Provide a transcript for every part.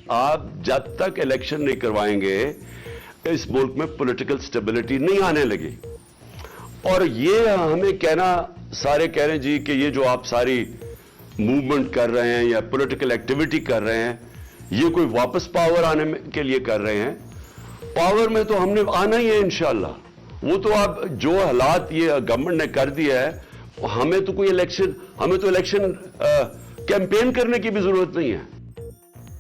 آپ جب تک الیکشن نہیں کروائیں گے اس ملک میں پولیٹیکل سٹیبلٹی نہیں آنے لگی. اور یہ ہمیں کہنا، سارے کہہ رہے ہیں جی کہ یہ جو آپ ساری موومنٹ کر رہے ہیں یا پولیٹیکل ایکٹیویٹی کر رہے ہیں یہ کوئی واپس پاور آنے کے لیے کر رہے ہیں. پاور میں تو ہم نے آنا ہی ہے انشاءاللہ. وہ تو آپ جو حالات یہ گورنمنٹ نے کر دیا ہے، ہمیں تو الیکشن کیمپین کرنے کی بھی ضرورت نہیں ہے.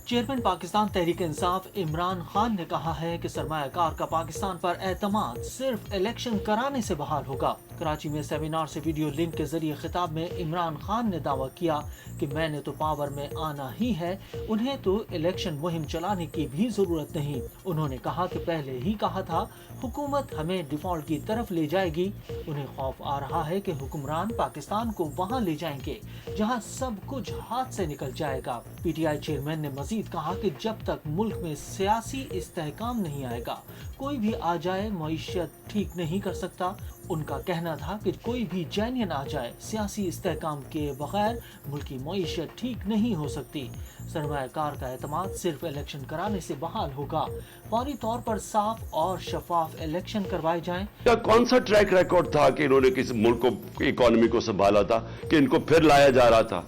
چیئرمین پاکستان تحریک انصاف عمران خان نے کہا ہے کہ سرمایہ کار کا پاکستان پر اعتماد صرف الیکشن کرانے سے بحال ہوگا. کراچی میں سیمینار سے ویڈیو لنک کے ذریعے خطاب میں عمران خان نے دعویٰ کیا کہ میں نے تو پاور میں آنا ہی ہے، انہیں تو الیکشن مہم چلانے کی بھی ضرورت نہیں. انہوں نے کہا کہ پہلے ہی کہا تھا حکومت ہمیں ڈیفالٹ کی طرف لے جائے گی. انہیں خوف آ رہا ہے کہ حکمران پاکستان کو وہاں لے جائیں گے جہاں سب کچھ ہاتھ سے نکل جائے گا. پی ٹی آئی چیئرمین نے مزید کہا کہ جب تک ملک میں سیاسی استحکام نہیں آئے گا کوئی بھی آ جائے معیشت ٹھیک نہیں کر سکتا. ان کا کہنا تھا کہ کوئی بھی جینین آ جائے سیاسی استحکام کے بغیر ملکی معیشت ٹھیک نہیں ہو سکتی. سرمایہ کار کا اعتماد صرف الیکشن کرانے سے بحال ہوگا. فوری طور پر صاف اور شفاف الیکشن کروائے جائیں. کون سا ٹریک ریکارڈ تھا کہ انہوں نے کسی ملک کو اکانومی کو سنبھالا تھا کہ ان کو پھر لایا جا رہا تھا؟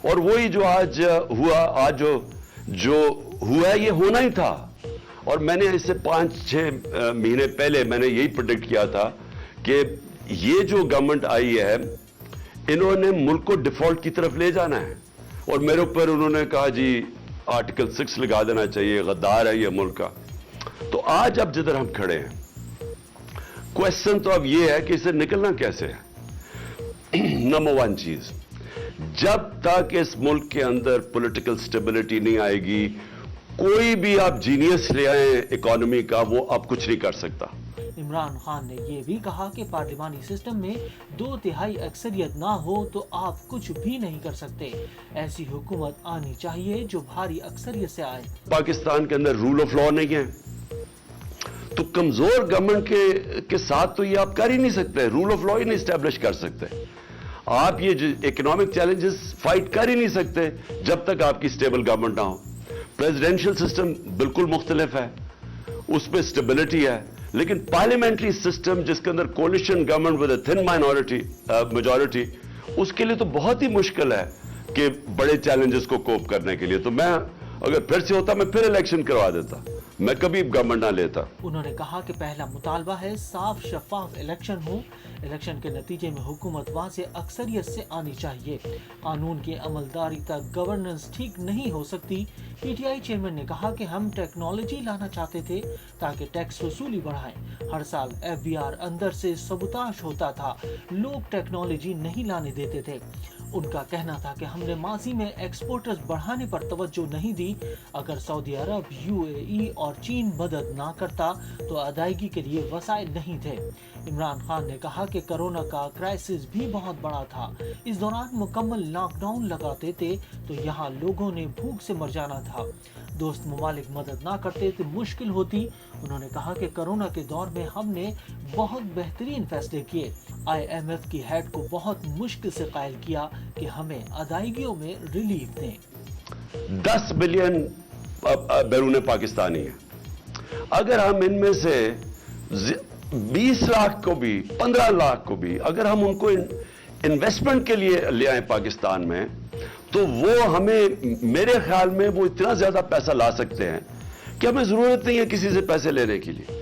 اور وہی جو آج ہوا ہے یہ ہونا ہی تھا. اور میں نے اس سے 5-6 مہینے پہلے میں نے یہی پریڈکٹ کیا تھا کہ یہ جو گورنمنٹ آئی ہے انہوں نے ملک کو ڈیفالٹ کی طرف لے جانا ہے. اور میرے اوپر انہوں نے کہا جی آرٹیکل 6 لگا دینا چاہیے، غدار ہے یہ ملک کا. تو آج اب جدھر ہم کھڑے ہیں کویسچن تو اب یہ ہے کہ اسے نکلنا کیسے ہے. نمبر 1 چیز، جب تک اس ملک کے اندر پولیٹیکل سٹیبلٹی نہیں آئے گی کوئی بھی آپ جینیس لے آئیں اکانومی کا وہ اب کچھ نہیں کر سکتا. عمران خان نے یہ بھی کہا کہ پارلیمانی سسٹم میں 2/3 اکثریت نہ ہو تو آپ کچھ بھی نہیں کر سکتے. ایسی حکومت آنی چاہیے جو بھاری اکثریت سے آئے. پاکستان کے اندر رول آف لا نہیں ہے تو کمزور گورنمنٹ کے ساتھ تو یہ آپ کر ہی نہیں سکتے. رول آف لا ہی نہیں اسٹیبلش کر سکتے. آپ یہ اکنامک چیلنجز فائٹ کر ہی نہیں سکتے جب تک آپ کی سٹیبل گورنمنٹ نہ ہو. پریزیڈنشل سسٹم بالکل مختلف ہے، اس پہ سٹیبلٹی ہے. لیکن پارلیمنٹری سسٹم جس کے اندر coalition government with a thin majority, اس کے لیے تو بہت ہی مشکل ہے کہ بڑے چیلنجز کو کوپ کرنے کے لیے. تو میں اگر پھر سے ہوتا میں پھر الیکشن کروا دیتا، میں کبھی گورنمنٹ نہ لیتا. انہوں نے کہا کہ پہلا مطالبہ ہے صاف شفاف الیکشن ہو. الیکشن کے نتیجے میں حکومت واضح اکثریت سے آنی چاہیے. قانون کی عملداری تک گورننس ٹھیک نہیں ہو سکتی. پی ٹی آئی چیئرمین نے کہا کہ ہم ٹیکنالوجی لانا چاہتے تھے تاکہ ٹیکس وصولی بڑھائیں. ہر سال FBR اندر سے سبوتاش ہوتا تھا، لوگ ٹیکنالوجی نہیں لانے دیتے تھے. ان کا کہنا تھا کہ ہم نے ماضی میں ایکسپورٹرز بڑھانے پر توجہ نہیں دی. اگر سعودی عرب، UAE اور چین مدد نہ کرتا تو ادائیگی کے لیے وسائل نہیں تھے. عمران خان نے کہا کہ کرونا کا کرائسس بھی بہت بڑا تھا. اس دوران مکمل لاک ڈاؤن لگاتے تھے تو یہاں لوگوں نے بھوک سے مر جانا تھا. دوست ممالک مدد نہ کرتے تو مشکل ہوتی. انہوں نے کہا کہ کرونا کے دور میں ہم نے بہت بہترین فیصلے کیے. IMF کی ہیڈ کو بہت مشکل سے قائل کیا کہ ہمیں ادائیگیوں میں ریلیف دیں. 10 بلین بیرون پاکستانی ہیں. اگر ہم ان میں سے 20 لاکھ کو بھی 15 لاکھ کو بھی اگر ہم ان کو انویسٹمنٹ کے لیے لے آئیں پاکستان میں تو وہ ہمیں میرے خیال میں وہ اتنا زیادہ پیسہ لا سکتے ہیں کہ ہمیں ضرورت نہیں ہے کسی سے پیسے لینے کے لیے.